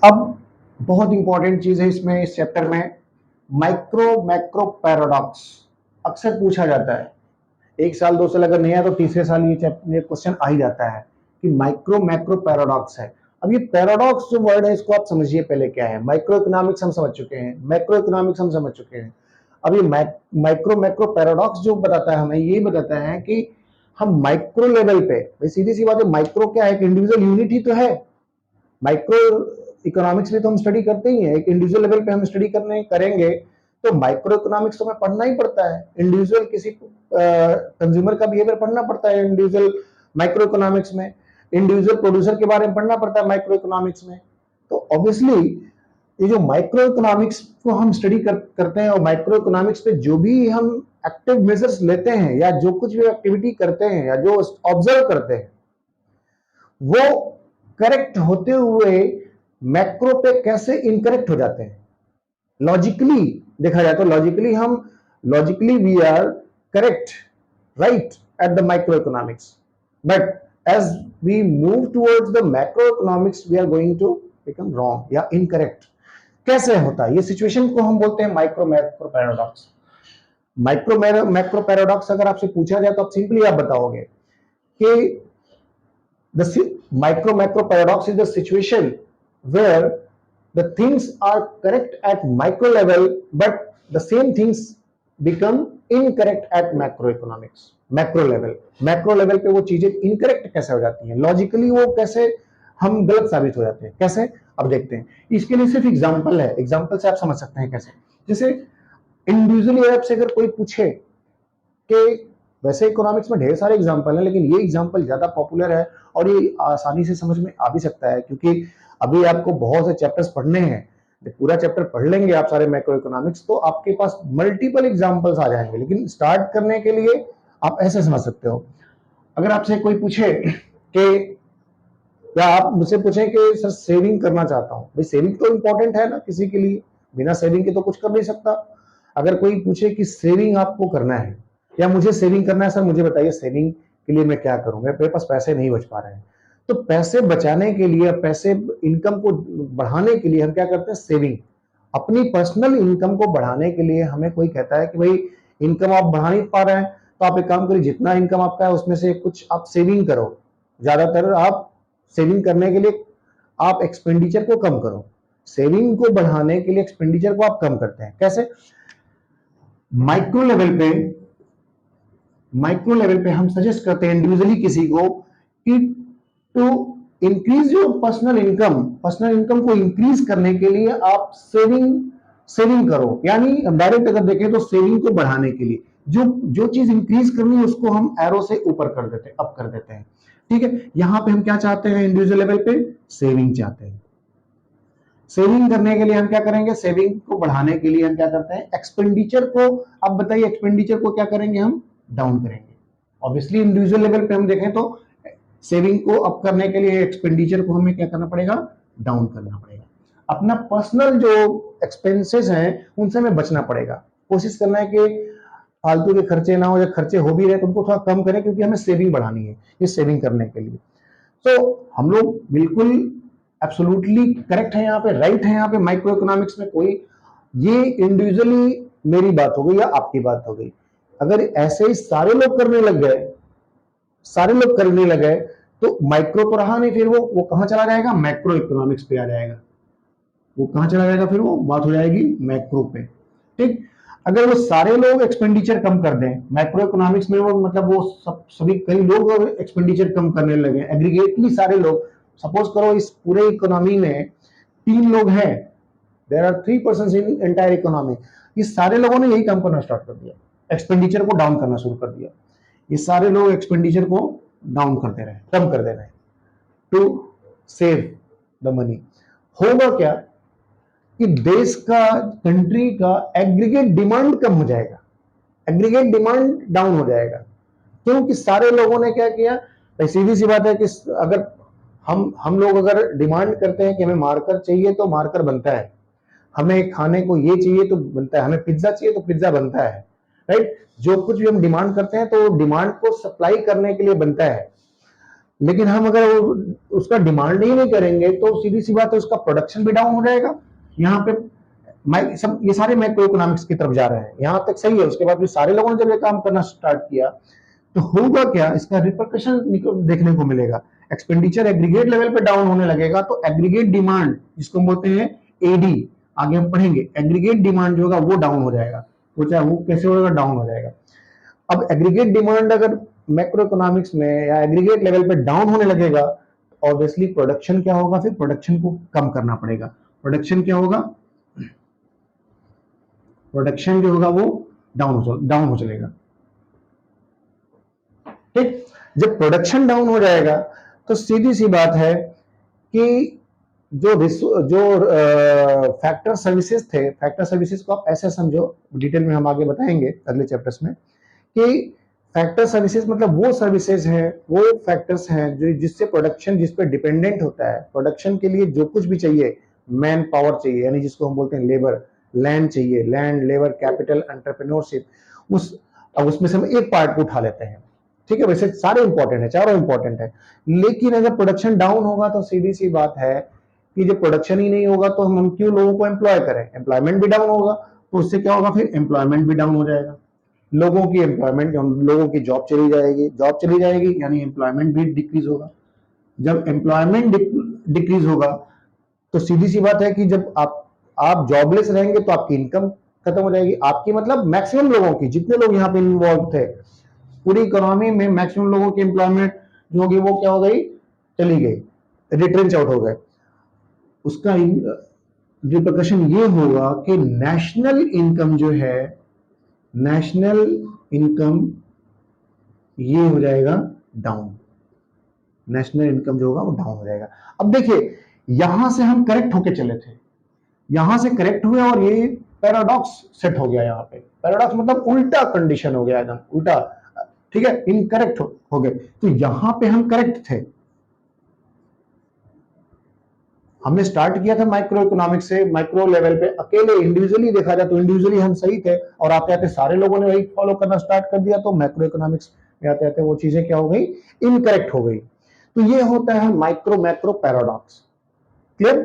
अब बहुत इंपॉर्टेंट चीज है इसमें, इस चैप्टर में, माइक्रो मैक्रो पैराडॉक्स। अक्सर पूछा जाता है, एक साल दो साल अगर नहीं आया तो तीसरे साल ये क्वेश्चन आ ही जाता है कि माइक्रो मैक्रो पैराडॉक्स है। अब ये पैराडॉक्स जो वर्ड है इसको आप समझिए पहले क्या है। माइक्रो इकोनॉमिक्स हम समझ चुके हैं, मैक्रो इकोनॉमिक्स हम समझ चुके हैं। अब ये माइक्रो मैक्रो पैराडॉक्स जो बताता है, हमें ये बताता है कि हम माइक्रो लेवल पे, भाई सीधी सी बात है, माइक्रो क्या है, एक इंडिविजुअल यूनिट ही तो है। माइक्रो इकोनॉमिक्स में तो हम स्टडी करते ही हैं, एक इंडिविजुअल लेवल पे हम स्टडी करने करेंगे तो माइक्रो इकोनॉमिक्स तो हमें पढ़ना ही पड़ता है। इंडिविजुअल किसी कंज्यूमर का बिहेवियर पढ़ना पड़ता है इंडिविजुअल माइक्रो इकोनॉमिक्स में, इंडिविजुअल प्रोड्यूसर के बारे में पढ़ना पड़ता है माइक्रो इकोनॉमिक्स में। तो ऑब्वियसली ये जो माइक्रो इकोनॉमिक्स को हम स्टडी करते हैं और माइक्रो इकोनॉमिक्स पे जो भी हम एक्टिव मेजर्स लेते हैं या जो कुछ भी एक्टिविटी करते हैं या जो ऑब्जर्व करते हैं वो करेक्ट होते हुए मैक्रो पे कैसे इनकरेक्ट हो जाते हैं। लॉजिकली देखा जाए तो logically we are correct, right, at the micro economics, but as we move towards the macro economics we are going to become wrong या इनकरेक्ट। कैसे होता है ये सिचुएशन को हम बोलते हैं micro macro paradox. Micro macro paradox अगर आपसे पूछा जाए तो आप सिंपली आप बताओगे कि the micro macro paradox is the situation where the things are correct at micro level but the same things become incorrect at macroeconomics macro level पे वो चीजें इनकरेक्ट कैसे हो जाती हैं, लॉजिकली वो कैसे हम गलत साबित हो जाते हैं, कैसे अब देखते हैं। इसके लिए सिर्फ एग्जांपल है, एग्जांपल से आप समझ सकते हैं कैसे। जैसे इंडिविजुअली आपसे अगर कोई पूछे कि, वैसे इकोनॉमिक्स में ढेर सारे एग्जाम्पल हैं लेकिन ये एग्जाम्पल ज्यादा पॉपुलर है और ये आसानी से समझ में आ भी सकता है क्योंकि अभी आपको बहुत से चैप्टर्स पढ़ने हैं। जब पूरा चैप्टर पढ़ लेंगे आप सारे मैक्रो इकोनॉमिक्स तो आपके पास मल्टीपल एग्जाम्पल्स आ जाएंगे, लेकिन स्टार्ट करने के लिए आप ऐसे समझ सकते हो। अगर आपसे कोई पूछे कि, या आप मुझसे पूछें कि सर सेविंग करना चाहता हूं, भाई सेविंग तो इंपॉर्टेंट है ना किसी के लिए, बिना सेविंग के तो कुछ कर नहीं सकता। अगर कोई पूछे कि सेविंग आपको करना है या मुझे सेविंग करना है, सर मुझे बताइए सेविंग के लिए मैं क्या करूं, मेरे पास पैसे नहीं बच पा रहे हैं। तो पैसे बचाने के लिए, पैसे इनकम को बढ़ाने के लिए हम क्या करते हैं, सेविंग। अपनी पर्सनल इनकम को बढ़ाने के लिए हमें कोई कहता है कि भाई इनकम आप बढ़ा नहीं पा रहे हैं तो आप एक काम करिए, जितना इनकम आपका है उसमें से कुछ आप सेविंग करो। ज्यादातर आप सेविंग करने के लिए आप एक्सपेंडिचर को कम करो। सेविंग को बढ़ाने के लिए एक्सपेंडिचर को आप कम करते हैं कैसे, माइक्रो लेवल पे माइक्रो लेवल पे हम सजेस्ट करते हैं इंडिविजुअली किसी को कि to increase your personal income को इंक्रीज करने के लिए आप सेविंग करो। यानी हम डायरेक्ट अगर देखें तो सेविंग को बढ़ाने के लिए जो जो चीज इंक्रीज करनी है उसको हम एरो से ऊपर कर देते हैं, अप कर देते हैं। ठीक है, यहां पे हम क्या चाहते हैं, इंडिविजुअल लेवल पे सेविंग चाहते हैं। सेविंग करने के लिए हम क्या करेंगे, सेविंग को बढ़ाने के लिए हम क्या करते हैं, एक्सपेंडिचर को, अब बताइए एक्सपेंडिचर को क्या करेंगे, हम डाउन करेंगे। ऑब्वियसली इंडिविजुअल लेवल पे हम देखें तो सेविंग को अप करने के लिए एक्सपेंडिचर को हमें क्या करना पड़ेगा, डाउन करना पड़ेगा। अपना पर्सनल जो एक्सपेंसेस हैं उनसे हमें बचना पड़ेगा। कोशिश करना है कि फालतू के खर्चे ना हो, या खर्चे हो भी रहे तो उनको थोड़ा कम करें क्योंकि हमें सेविंग बढ़ानी है। ये सेविंग करने के लिए तो हम लोग बिल्कुल एब्सोल्युटली करेक्ट है, यहाँ पे राइट है। यहाँ पे माइक्रो इकोनॉमिक्स में कोई, ये इंडिविजुअली मेरी बात हो गई या आपकी बात हो गई, अगर ऐसे ही सारे लोग करने लग गए तो माइक्रो तो रहा नहीं, फिर वो कहां चला जाएगा, मैक्रो इकोनॉमिक्स पे आ जाएगा। वो कहां चला जाएगा, फिर वो बात हो जाएगी मैक्रो पे। ठीक, अगर वो सारे लोग एक्सपेंडिचर कम कर दें मैक्रो इकोनॉमिक्स में, वो मतलब वो सभी कई लोग एक्सपेंडिचर कम करने लगे, एग्रीगेटली सारे लोग। सपोज करो इस पूरे इकोनॉमी में 3 लोग हैं, there are 3 person in entire economy, ये सारे लोगों ने यही काम करना स्टार्ट कर दिया, एक्सपेंडिचर को डाउन करना शुरू कर दिया। ये सारे लोग एक्सपेंडिचर को डाउन करते रहे, कम कर दे रहे टू सेव द मनी। होगा क्या कि देश का, कंट्री का एग्रीगेट डिमांड कम हो जाएगा, एग्रीगेट डिमांड डाउन हो जाएगा। क्योंकि सारे लोगों ने क्या किया, भाई सीधी सी बात है कि अगर हम लोग अगर डिमांड करते हैं कि हमें मार्कर चाहिए तो मार्कर बनता है, हमें खाने को ये चाहिए तो बनता है, हमें पिज्जा चाहिए तो पिज्जा बनता है, राइट। जो कुछ भी हम डिमांड करते हैं तो डिमांड को सप्लाई करने के लिए बनता है। लेकिन हम अगर उसका डिमांड ही नहीं करेंगे तो सीधी सी बात है उसका प्रोडक्शन भी डाउन हो जाएगा। यहाँ पे सब ये सारे मैक्रो इकोनॉमिक्स की तरफ जा रहे हैं, यहाँ तक सही है। उसके बाद भी सारे लोगों ने जब ये काम करना स्टार्ट किया तो होगा क्या, इसका रिपरकशन देखने को मिलेगा। एक्सपेंडिचर एग्रीगेट लेवल पे डाउन होने लगेगा तो एग्रीगेट डिमांड, जिसको हम बोलते हैं एडी, आगे हम पढ़ेंगे, एग्रीगेट डिमांड जो होगा वो डाउन हो जाएगा। वो चाहे वो कैसे होगा, डाउन हो जाएगा। अब एग्रीगेट डिमांड अगर मैक्रो इकोनॉमिक्स में या एग्रीगेट लेवल पे डाउन होने लगेगा तो ऑब्वियसली प्रोडक्शन क्या होगा, फिर प्रोडक्शन को कम करना पड़ेगा। प्रोडक्शन क्या होगा, प्रोडक्शन जो होगा वो डाउन हो चलेगा। ठीक, जब प्रोडक्शन डाउन हो जाएगा तो सीधी सी बात है कि जो फैक्टर सर्विसेज थे, फैक्टर सर्विसेज को आप ऐसे समझो, डिटेल में हम आगे बताएंगे अगले चैप्टर्स में, कि फैक्टर सर्विसेज मतलब वो सर्विसेज हैं, वो फैक्टर्स हैं जो जिससे प्रोडक्शन, जिस पर डिपेंडेंट होता है। प्रोडक्शन के लिए जो कुछ भी चाहिए, मैन पावर चाहिए, यानी जिसको हम बोलते हैं लेबर, लैंड चाहिए, लैंड, लेबर, कैपिटल, एंटरप्रेन्योरशिप, अब उसमें से हम एक पार्ट को उठा लेते हैं। ठीक है, वैसे सारे इंपॉर्टेंट है, चारों इंपॉर्टेंट है, लेकिन अगर प्रोडक्शन डाउन होगा तो सीधी सी बात है कि जब प्रोडक्शन ही नहीं होगा तो हम क्यों लोगों को एम्प्लॉय करें, एम्प्लॉयमेंट भी डाउन होगा तो उससे क्या होगा, फिर एम्प्लॉयमेंट भी डाउन हो जाएगा। लोगों की एम्प्लॉयमेंट, लोगों की जॉब चली जाएगी, जॉब चली जाएगी यानी एम्प्लॉयमेंट भी डिक्रीज होगा। जब एम्प्लॉयमेंट डिक्रीज होगा तो सीधी सी बात है कि जब आप जॉबलेस रहेंगे तो आपकी इनकम खत्म हो जाएगी। आपकी मतलब मैक्सिमम लोगों की, जितने लोग यहाँ पे इन्वॉल्व थे पूरी इकोनॉमी में, मैक्सिमम लोगों की एम्प्लॉयमेंट जो होगी वो क्या हो गई, चली गई, रिट्रेंच आउट हो गए। उसका रिपरकशन ये होगा कि नेशनल इनकम जो है, नेशनल इनकम ये हो जाएगा डाउन। नेशनल इनकम जो होगा वो डाउन हो जाएगा। अब देखिए, यहां से हम करेक्ट होके चले थे, यहां से करेक्ट हुए और ये पैराडॉक्स सेट हो गया। यहाँ पे पैराडॉक्स मतलब उल्टा कंडीशन हो गया, एकदम उल्टा। ठीक है, इनकरेक्ट हो गए। तो यहां पे हम करेक्ट थे। हमने स्टार्ट किया था माइक्रो इकोनॉमिक्स से, माइक्रो लेवल पे अकेले इंडिविजुअली देखा जाए तो इंडिविजुअली हम सही थे, और आते आते सारे लोगों ने वही फॉलो करना स्टार्ट कर दिया तो मैक्रो इकोनॉमिक्स में आते आते वो चीजें क्या हो गई, इनकरेक्ट हो गई। तो ये होता है माइक्रो मैक्रो पैराडॉक्स। क्लियर?